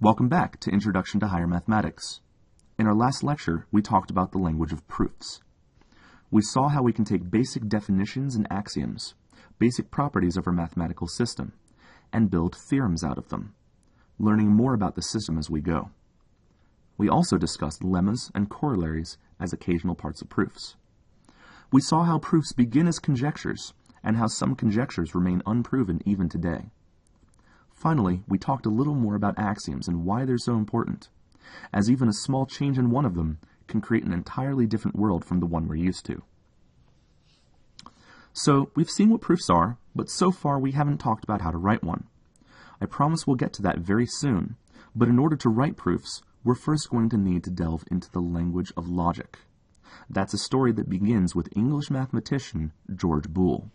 Welcome back to Introduction to Higher Mathematics. In our last lecture, we talked about the language of proofs. We saw how we can take basic definitions and axioms, basic properties of our mathematical system, and build theorems out of them, learning more about the system as we go. We also discussed lemmas and corollaries as occasional parts of proofs. We saw how proofs begin as conjectures, and how some conjectures remain unproven even today. Finally, we talked a little more about axioms and why they're so important, as even a small change in one of them can create an entirely different world from the one we're used to. So, we've seen what proofs are, but so far we haven't talked about how to write one. I promise we'll get to that very soon, but in order to write proofs, we're first going to need to delve into the language of logic. That's a story that begins with English mathematician George Boole.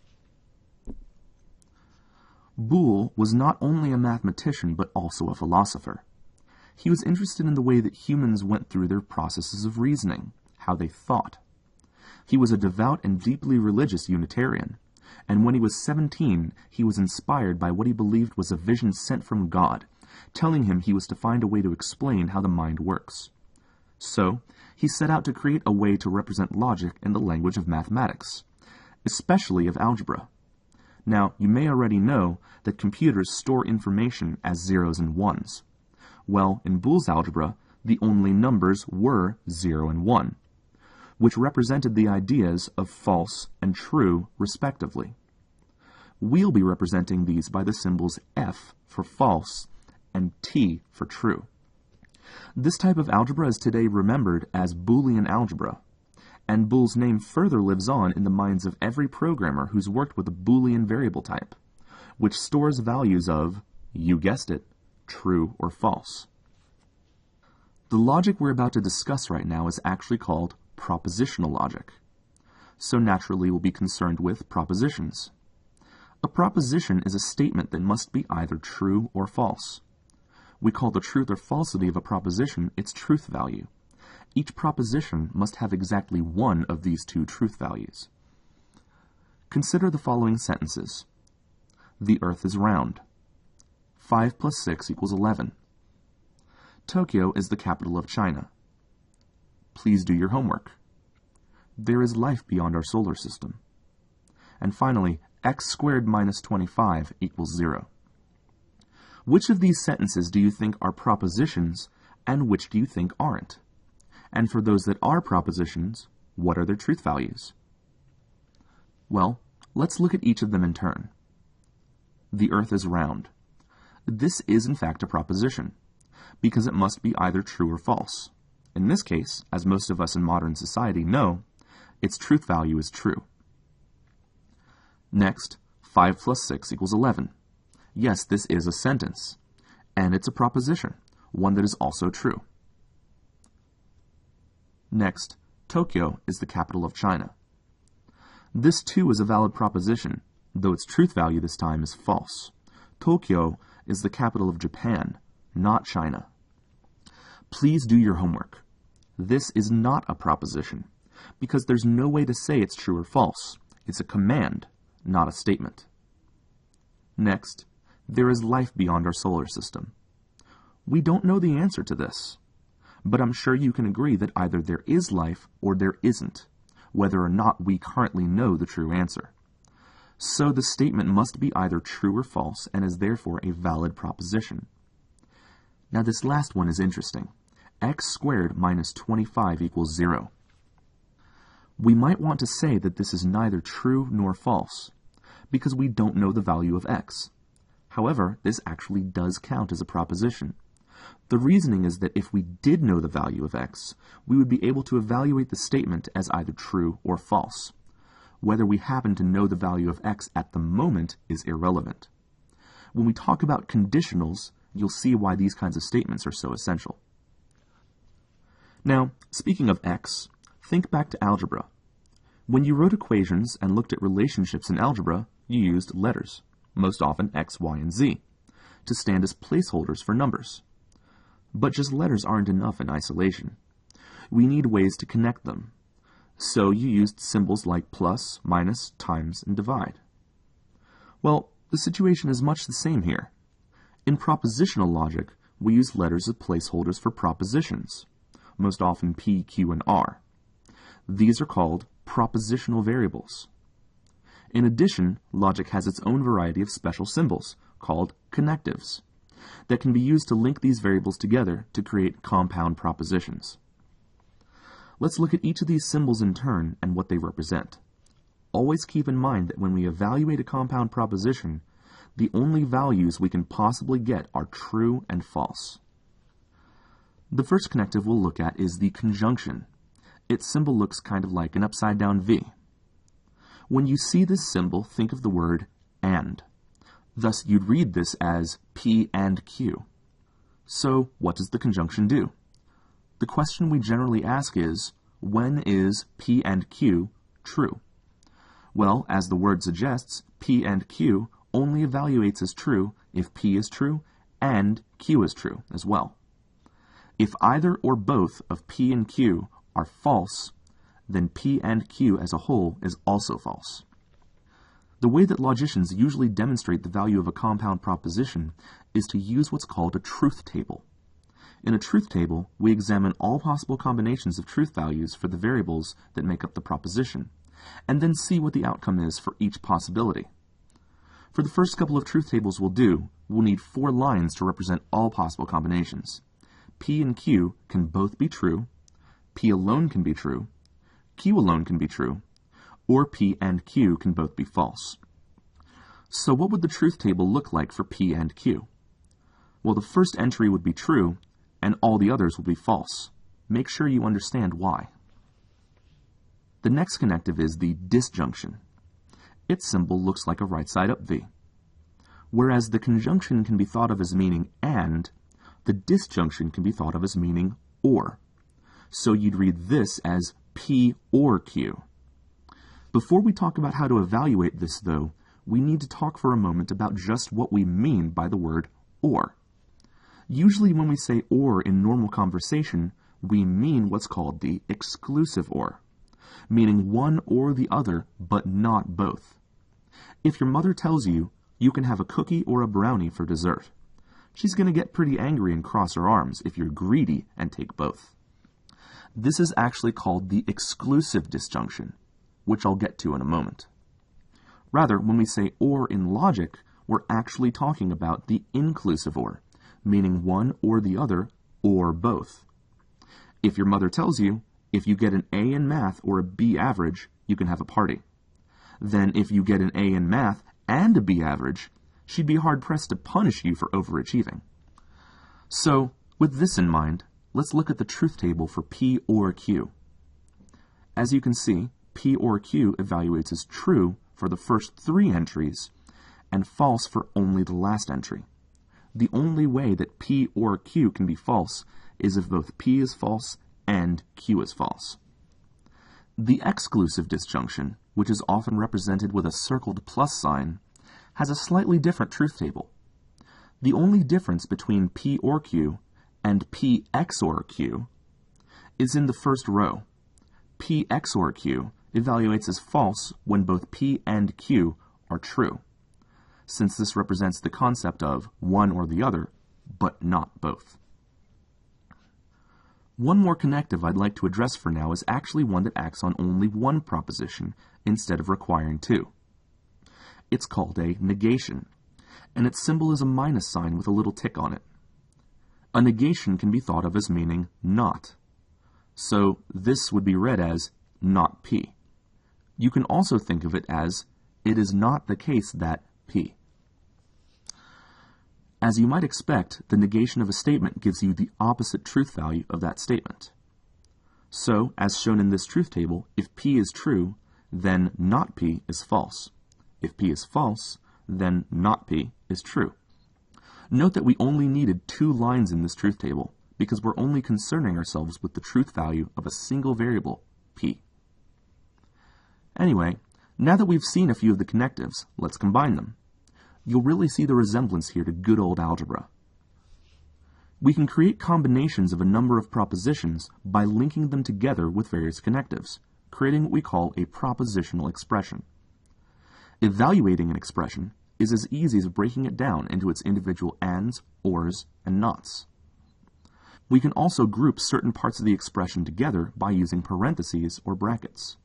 Boole was not only a mathematician but also a philosopher. He was interested in the way that humans went through their processes of reasoning, how they thought. He was a devout and deeply religious Unitarian, and when he was 17, he was inspired by what he believed was a vision sent from God, telling him he was to find a way to explain how the mind works. So, he set out to create a way to represent logic in the language of mathematics, especially of algebra. Now, you may already know that computers store information as zeros and ones. Well, in Boole's algebra, the only numbers were 0 and 1, which represented the ideas of false and true, respectively. We'll be representing these by the symbols F for false and T for true. This type of algebra is today remembered as Boolean algebra, and Boole's name further lives on in the minds of every programmer who's worked with a Boolean variable type, which stores values of, you guessed it, true or false. The logic we're about to discuss right now is actually called propositional logic. So naturally we'll be concerned with propositions. A proposition is a statement that must be either true or false. We call the truth or falsity of a proposition its truth value. Each proposition must have exactly one of these two truth values. Consider the following sentences. The Earth is round. 5 plus 6 equals 11. Tokyo is the capital of China. Please do your homework. There is life beyond our solar system. And finally, x squared minus 25 equals 0. Which of these sentences do you think are propositions, and which do you think aren't? And for those that are propositions, what are their truth values? Well, let's look at each of them in turn. The Earth is round. This is in fact a proposition, because it must be either true or false. In this case, as most of us in modern society know, its truth value is true. Next, 5 plus 6 equals 11. Yes, this is a sentence, and it's a proposition, one that is also true. Next, Tokyo is the capital of China. This too is a valid proposition, though its truth value this time is false. Tokyo is the capital of Japan, not China. Please do your homework. This is not a proposition, because there's no way to say it's true or false. It's a command, not a statement. Next, there is life beyond our solar system. We don't know the answer to this, but I'm sure you can agree that either there is life or there isn't, whether or not we currently know the true answer. So the statement must be either true or false and is therefore a valid proposition. Now this last one is interesting. X squared minus 25 equals 0. We might want to say that this is neither true nor false, because we don't know the value of x. However, this actually does count as a proposition. The reasoning is that if we did know the value of x, we would be able to evaluate the statement as either true or false. Whether we happen to know the value of x at the moment is irrelevant. When we talk about conditionals, you'll see why these kinds of statements are so essential. Now, speaking of x, think back to algebra. When you wrote equations and looked at relationships in algebra, you used letters, most often x, y, and z, to stand as placeholders for numbers. But just letters aren't enough in isolation. We need ways to connect them. So you used symbols like plus, minus, times, and divide. Well, the situation is much the same here. In propositional logic, we use letters as placeholders for propositions, most often P, Q, and R. These are called propositional variables. In addition, logic has its own variety of special symbols, called connectives, that can be used to link these variables together to create compound propositions. Let's look at each of these symbols in turn and what they represent. Always keep in mind that when we evaluate a compound proposition, the only values we can possibly get are true and false. The first connective we'll look at is the conjunction. Its symbol looks kind of like an upside-down V. When you see this symbol, think of the word and. Thus, you'd read this as P and Q. So, what does the conjunction do? The question we generally ask is, when is P and Q true? Well, as the word suggests, P and Q only evaluates as true if P is true and Q is true as well. If either or both of P and Q are false, then P and Q as a whole is also false. The way that logicians usually demonstrate the value of a compound proposition is to use what's called a truth table. In a truth table, we examine all possible combinations of truth values for the variables that make up the proposition, and then see what the outcome is for each possibility. For the first couple of truth tables we'll need 4 lines to represent all possible combinations. P and Q can both be true, P alone can be true, Q alone can be true, or P and Q can both be false. So what would the truth table look like for P and Q? Well, the first entry would be true, and all the others will be false. Make sure you understand why. The next connective is the disjunction. Its symbol looks like a right-side-up V. Whereas the conjunction can be thought of as meaning and, the disjunction can be thought of as meaning or. So you'd read this as P or Q. Before we talk about how to evaluate this, though, we need to talk for a moment about just what we mean by the word or. Usually when we say or in normal conversation, we mean what's called the exclusive or, meaning one or the other, but not both. If your mother tells you you can have a cookie or a brownie for dessert, she's going to get pretty angry and cross her arms if you're greedy and take both. This is actually called the exclusive disjunction, which I'll get to in a moment. Rather, when we say or in logic, we're actually talking about the inclusive or, meaning one or the other, or both. If your mother tells you, if you get an A in math or a B average, you can have a party. Then if you get an A in math and a B average, she'd be hard-pressed to punish you for overachieving. So, with this in mind, let's look at the truth table for P or Q. As you can see, P or Q evaluates as true for the first 3 entries and false for only the last entry. The only way that P or Q can be false is if both P is false and Q is false. The exclusive disjunction, which is often represented with a circled plus sign, has a slightly different truth table. The only difference between P or Q and P XOR Q is in the first row. P XOR Q evaluates as false when both P and Q are true, since this represents the concept of one or the other, but not both. One more connective I'd like to address for now is actually one that acts on only one proposition instead of requiring 2. It's called a negation, and its symbol is a minus sign with a little tick on it. A negation can be thought of as meaning not, so this would be read as not P. You can also think of it as it is not the case that P. As you might expect, the negation of a statement gives you the opposite truth value of that statement. So, as shown in this truth table, if P is true, then not P is false. If P is false, then not P is true. Note that we only needed 2 lines in this truth table, because we're only concerning ourselves with the truth value of a single variable, P. Anyway, now that we've seen a few of the connectives, let's combine them. You'll really see the resemblance here to good old algebra. We can create combinations of a number of propositions by linking them together with various connectives, creating what we call a propositional expression. Evaluating an expression is as easy as breaking it down into its individual ands, ors, and nots. We can also group certain parts of the expression together by using parentheses or brackets.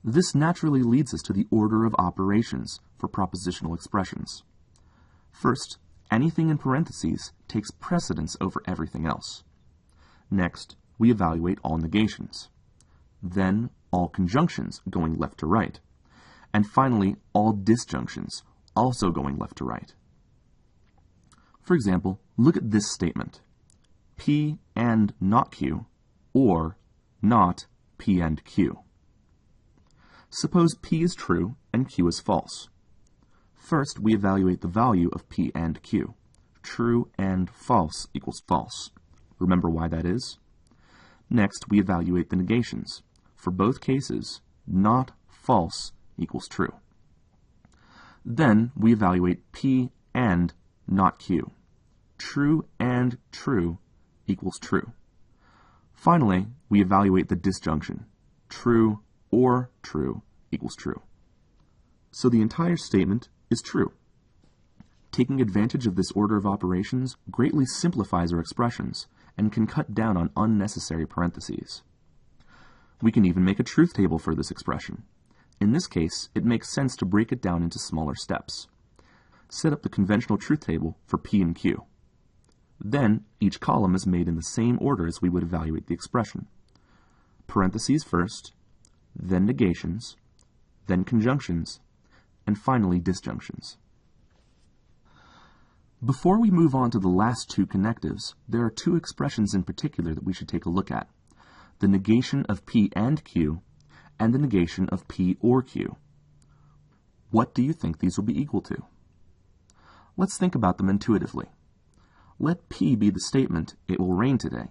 This naturally leads us to the order of operations for propositional expressions. First, anything in parentheses takes precedence over everything else. Next, we evaluate all negations. Then, all conjunctions going left to right. And finally, all disjunctions also going left to right. For example, look at this statement. P and not Q, or not P and Q. Suppose P is true and Q is false. First, we evaluate the value of P and Q. True and false equals false. Remember why that is? Next, we evaluate the negations. For both cases, not false equals true. Then, we evaluate P and not Q. True and true equals true. Finally, we evaluate the disjunction. True or true equals true. So the entire statement is true. Taking advantage of this order of operations greatly simplifies our expressions and can cut down on unnecessary parentheses. We can even make a truth table for this expression. In this case, it makes sense to break it down into smaller steps. Set up the conventional truth table for P and Q. Then, each column is made in the same order as we would evaluate the expression. Parentheses first, then negations, then conjunctions, and finally disjunctions. Before we move on to the last two connectives, there are two expressions in particular that we should take a look at. The negation of P and Q, and the negation of P or Q. What do you think these will be equal to? Let's think about them intuitively. Let P be the statement, it will rain today,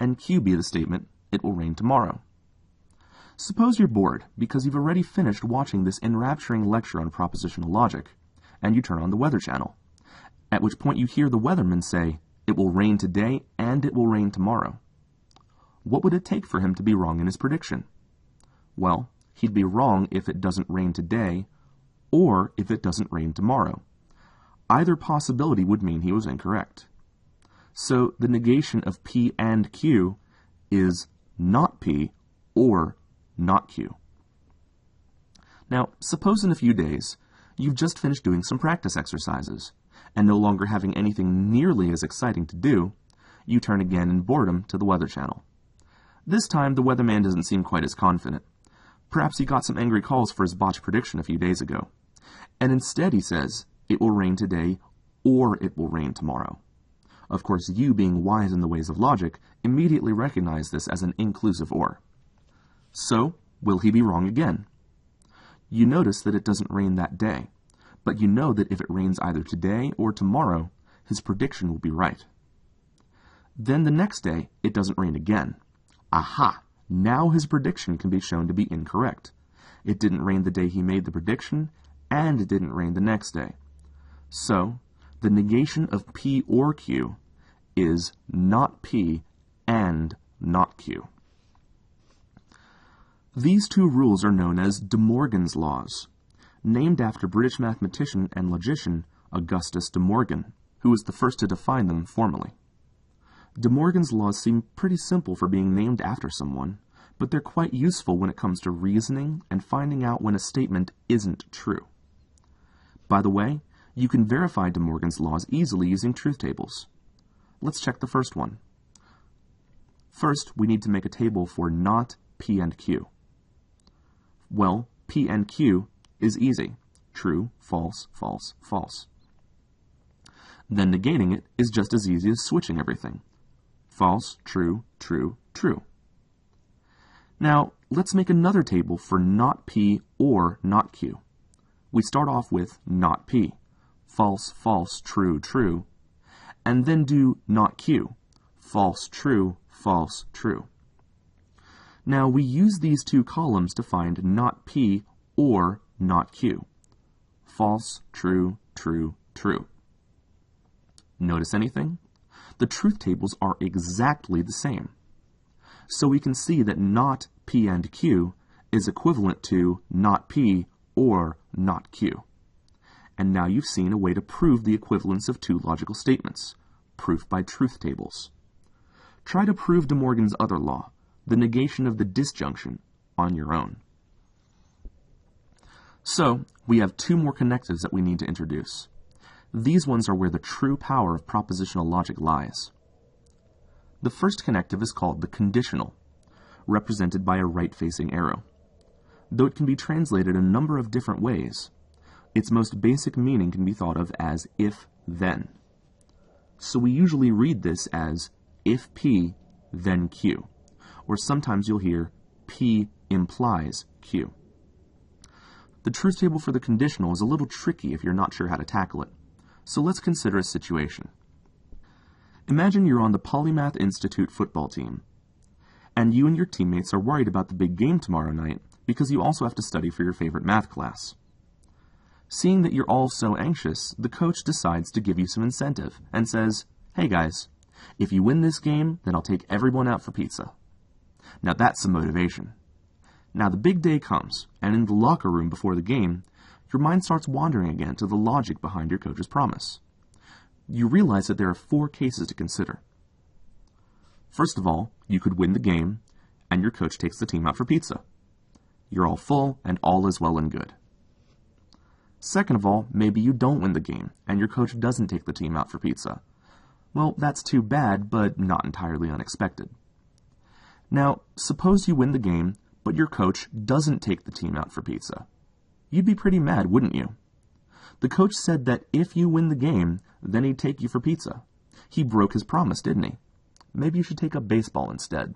and Q be the statement, it will rain tomorrow. Suppose you're bored because you've already finished watching this enrapturing lecture on propositional logic, and you turn on the Weather Channel, at which point you hear the weatherman say, it will rain today and it will rain tomorrow. What would it take for him to be wrong in his prediction? Well, he'd be wrong if it doesn't rain today, or if it doesn't rain tomorrow. Either possibility would mean he was incorrect. So the negation of P and Q is not P or not Q. Now, suppose in a few days, you've just finished doing some practice exercises, and no longer having anything nearly as exciting to do, you turn again in boredom to the Weather Channel. This time, the weatherman doesn't seem quite as confident. Perhaps he got some angry calls for his botched prediction a few days ago. And instead he says, it will rain today or it will rain tomorrow. Of course, you, being wise in the ways of logic, immediately recognize this as an inclusive or. So, will he be wrong again? You notice that it doesn't rain that day, but you know that if it rains either today or tomorrow, his prediction will be right. Then the next day, it doesn't rain again. Aha! Now his prediction can be shown to be incorrect. It didn't rain the day he made the prediction, and it didn't rain the next day. So, the negation of P or Q is not P and not Q. These two rules are known as De Morgan's laws, named after British mathematician and logician Augustus De Morgan, who was the first to define them formally. De Morgan's laws seem pretty simple for being named after someone, but they're quite useful when it comes to reasoning and finding out when a statement isn't true. By the way, you can verify De Morgan's laws easily using truth tables. Let's check the first one. First, we need to make a table for not P and Q. Well, P and Q is easy. True, false, false, false. Then negating it is just as easy as switching everything. False, true, true, true. Now, let's make another table for not P or not Q. We start off with not P, false, false, true, true, and then do not Q, false, true, false, true. Now, we use these two columns to find not P or not Q. False, true, true, true. Notice anything? The truth tables are exactly the same. So we can see that not P and Q is equivalent to not P or not Q. And now you've seen a way to prove the equivalence of two logical statements, proof by truth tables. Try to prove De Morgan's other law, the negation of the disjunction, on your own. So, we have two more connectives that we need to introduce. These ones are where the true power of propositional logic lies. The first connective is called the conditional, represented by a right-facing arrow. Though it can be translated a number of different ways, its most basic meaning can be thought of as if-then. So we usually read this as if P, then Q, or sometimes you'll hear P implies Q. The truth table for the conditional is a little tricky if you're not sure how to tackle it, so let's consider a situation. Imagine you're on the Polymath Institute football team, and you and your teammates are worried about the big game tomorrow night because you also have to study for your favorite math class. Seeing that you're all so anxious, the coach decides to give you some incentive and says, "Hey guys, if you win this game, then I'll take everyone out for pizza." Now that's some motivation. Now the big day comes, and in the locker room before the game, your mind starts wandering again to the logic behind your coach's promise. You realize that there are 4 cases to consider. First of all, you could win the game, and your coach takes the team out for pizza. You're all full, and all is well and good. Second of all, maybe you don't win the game, and your coach doesn't take the team out for pizza. Well, that's too bad, but not entirely unexpected. Now, suppose you win the game, but your coach doesn't take the team out for pizza. You'd be pretty mad, wouldn't you? The coach said that if you win the game, then he'd take you for pizza. He broke his promise, didn't he? Maybe you should take up baseball instead.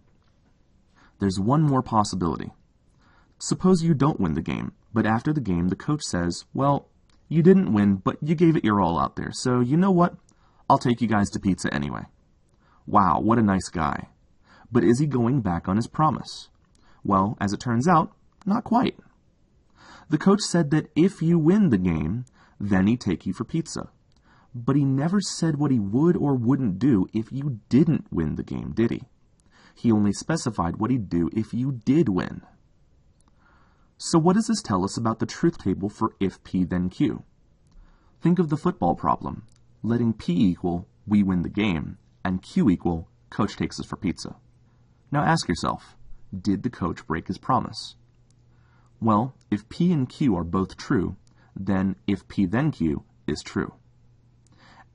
There's one more possibility. Suppose you don't win the game, but after the game the coach says, "Well, you didn't win, but you gave it your all out there, so you know what? I'll take you guys to pizza anyway." Wow, what a nice guy. But is he going back on his promise? Well, as it turns out, not quite. The coach said that if you win the game, then he'd take you for pizza. But he never said what he would or wouldn't do if you didn't win the game, did he? He only specified what he'd do if you did win. So what does this tell us about the truth table for if P then Q? Think of the football problem, letting P equal we win the game and Q equal coach takes us for pizza. Now ask yourself, did the coach break his promise? Well, if P and Q are both true, then if P then Q is true.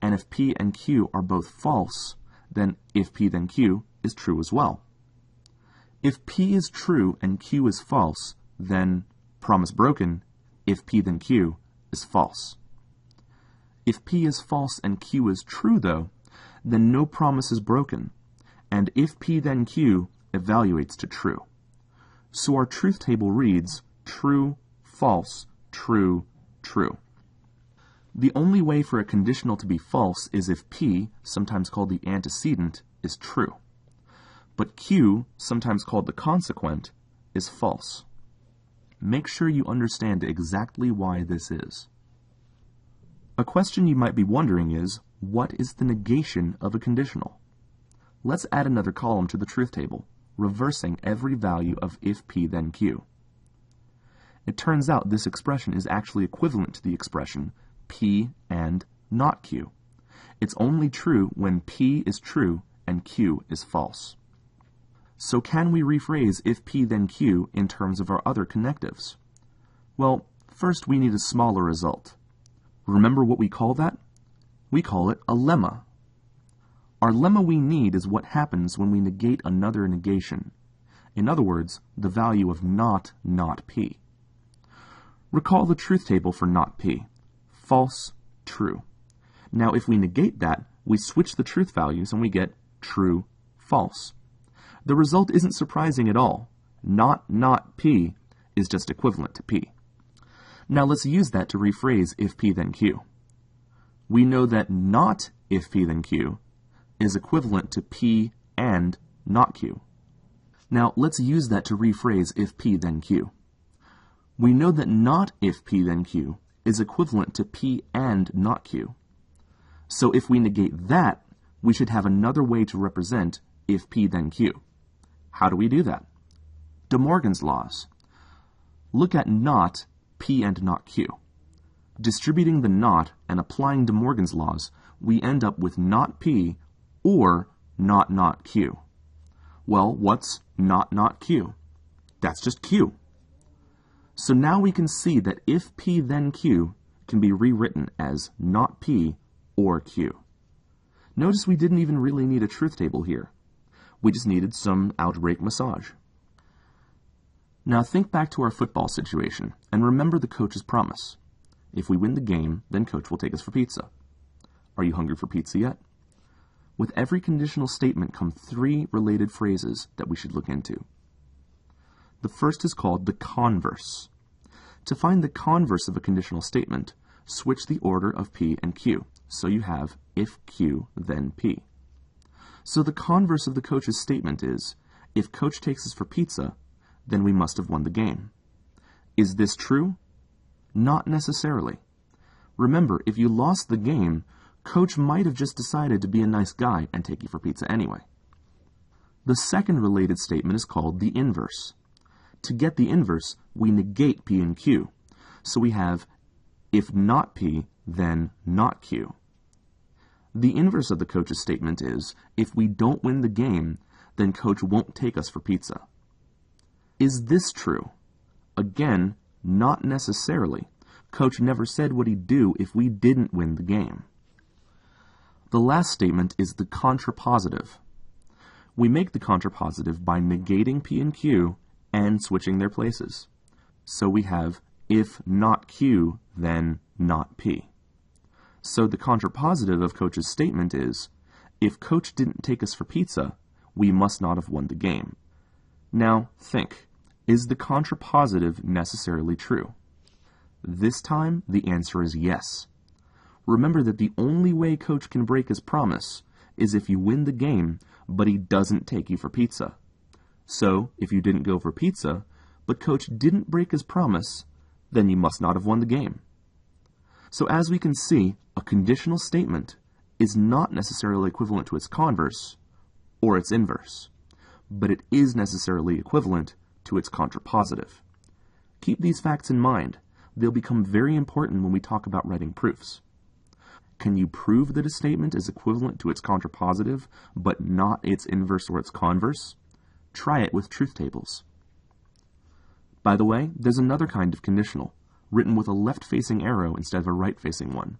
And if P and Q are both false, then if P then Q is true as well. If P is true and Q is false, then promise broken, if P then Q is false. If P is false and Q is true, though, then no promise is broken, and if P then Q evaluates to true. So our truth table reads true, false, true, true. The only way for a conditional to be false is if P, sometimes called the antecedent, is true. But Q, sometimes called the consequent, is false. Make sure you understand exactly why this is. A question you might be wondering is, what is the negation of a conditional? Let's add another column to the truth table, reversing every value of if P then Q. It turns out this expression is actually equivalent to the expression P and not Q. It's only true when P is true and Q is false. So can we rephrase if P then Q in terms of our other connectives? Well, first we need a smaller result. Remember what we call that? We call it a lemma. Our lemma we need is what happens when we negate another negation. In other words, the value of not P. Recall the truth table for not P. False, true. Now if we negate that, we switch the truth values and we get true, false. The result isn't surprising at all. Not P is just equivalent to P. Now let's use that to rephrase if P then Q. We know that not if P then Q is equivalent to P and not Q. Now let's use that to rephrase if P then Q. We know that not if P then Q is equivalent to P and not Q. So if we negate that, we should have another way to represent if P then Q. How do we do that? De Morgan's laws. Look at not P and not Q. Distributing the not and applying De Morgan's laws, we end up with not P or not Q. Well, what's not Q? That's just Q. So now we can see that if P then Q can be rewritten as not P or Q. Notice we didn't even really need a truth table here. We just needed some algebraic massage. Now think back to our football situation and remember the coach's promise. If we win the game, then coach will take us for pizza. Are you hungry for pizza yet? With every conditional statement come three related phrases that we should look into. The first is called the converse. To find the converse of a conditional statement, switch the order of P and Q. So you have if Q, then P. So the converse of the coach's statement is, if coach takes us for pizza, then we must have won the game. Is this true? Not necessarily. Remember, if you lost the game, coach might have just decided to be a nice guy and take you for pizza anyway. The second related statement is called the inverse. To get the inverse, we negate P and Q. So we have, if not P, then not Q. The inverse of the coach's statement is, if we don't win the game, then coach won't take us for pizza. Is this true? Again, not necessarily. Coach never said what he'd do if we didn't win the game. The last statement is the contrapositive. We make the contrapositive by negating P and Q and switching their places. So we have, if not Q, then not P. So the contrapositive of coach's statement is, if coach didn't take us for pizza, we must not have won the game. Now, think, is the contrapositive necessarily true? This time, the answer is yes. Remember that the only way coach can break his promise is if you win the game, but he doesn't take you for pizza. So, if you didn't go for pizza, but coach didn't break his promise, then you must not have won the game. So as we can see, a conditional statement is not necessarily equivalent to its converse or its inverse, but it is necessarily equivalent to its contrapositive. Keep these facts in mind. They'll become very important when we talk about writing proofs. Can you prove that a statement is equivalent to its contrapositive, but not its inverse or its converse? Try it with truth tables. By the way, there's another kind of conditional, written with a left-facing arrow instead of a right-facing one.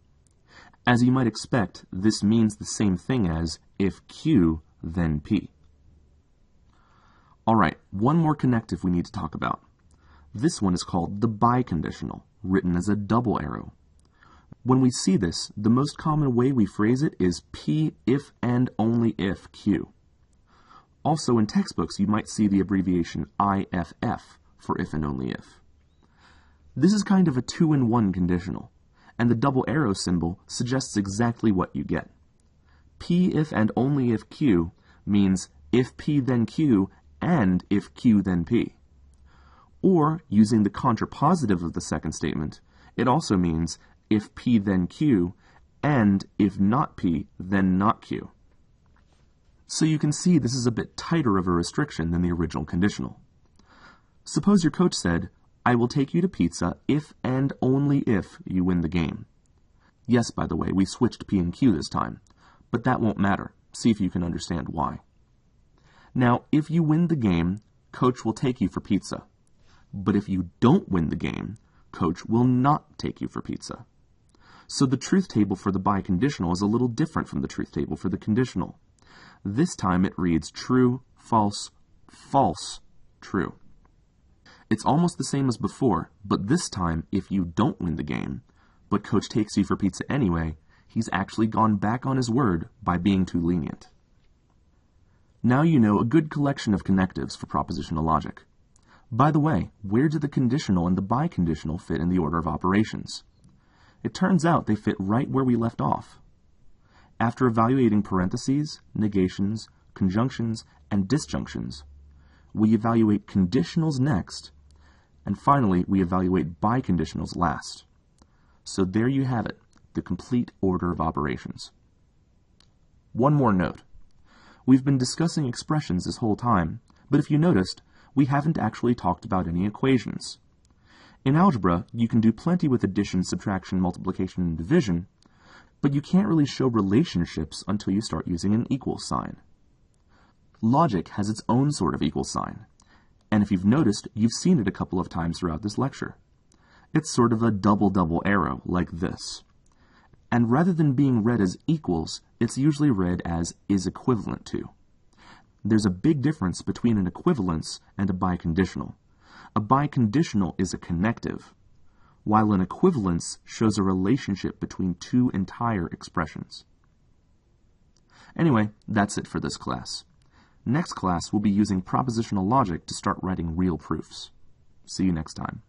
As you might expect, this means the same thing as if Q, then P. Alright, one more connective we need to talk about. This one is called the biconditional, written as a double arrow. When we see this, the most common way we phrase it is P if and only if Q. Also in textbooks you might see the abbreviation IFF for if and only if. This is kind of a two-in-one conditional, and the double arrow symbol suggests exactly what you get. P if and only if Q means if P then Q and if Q then P. Or, using the contrapositive of the second statement, it also means if P then Q and if not P then not Q. So you can see this is a bit tighter of a restriction than the original conditional. Suppose your coach said, I will take you to pizza if and only if you win the game. Yes, by the way, we switched P and Q this time, but that won't matter. See if you can understand why. Now, if you win the game, coach will take you for pizza. But if you don't win the game, coach will not take you for pizza. So the truth table for the biconditional is a little different from the truth table for the conditional. This time it reads true, false, false, true. It's almost the same as before, but this time, if you don't win the game, but coach takes you for pizza anyway, he's actually gone back on his word by being too lenient. Now you know a good collection of connectives for propositional logic. By the way, where do the conditional and the biconditional fit in the order of operations? It turns out they fit right where we left off. After evaluating parentheses, negations, conjunctions, and disjunctions, we evaluate conditionals next, and finally we evaluate biconditionals last. So there you have it, the complete order of operations. One more note. We've been discussing expressions this whole time, but if you noticed, we haven't actually talked about any equations. In algebra, you can do plenty with addition, subtraction, multiplication, and division, but you can't really show relationships until you start using an equal sign. Logic has its own sort of equal sign, and if you've noticed, you've seen it a couple of times throughout this lecture. It's sort of a double-double arrow, like this. And rather than being read as equals, it's usually read as is equivalent to. There's a big difference between an equivalence and a biconditional. A biconditional is a connective, while an equivalence shows a relationship between two entire expressions. Anyway, that's it for this class. Next class, we'll be using propositional logic to start writing real proofs. See you next time.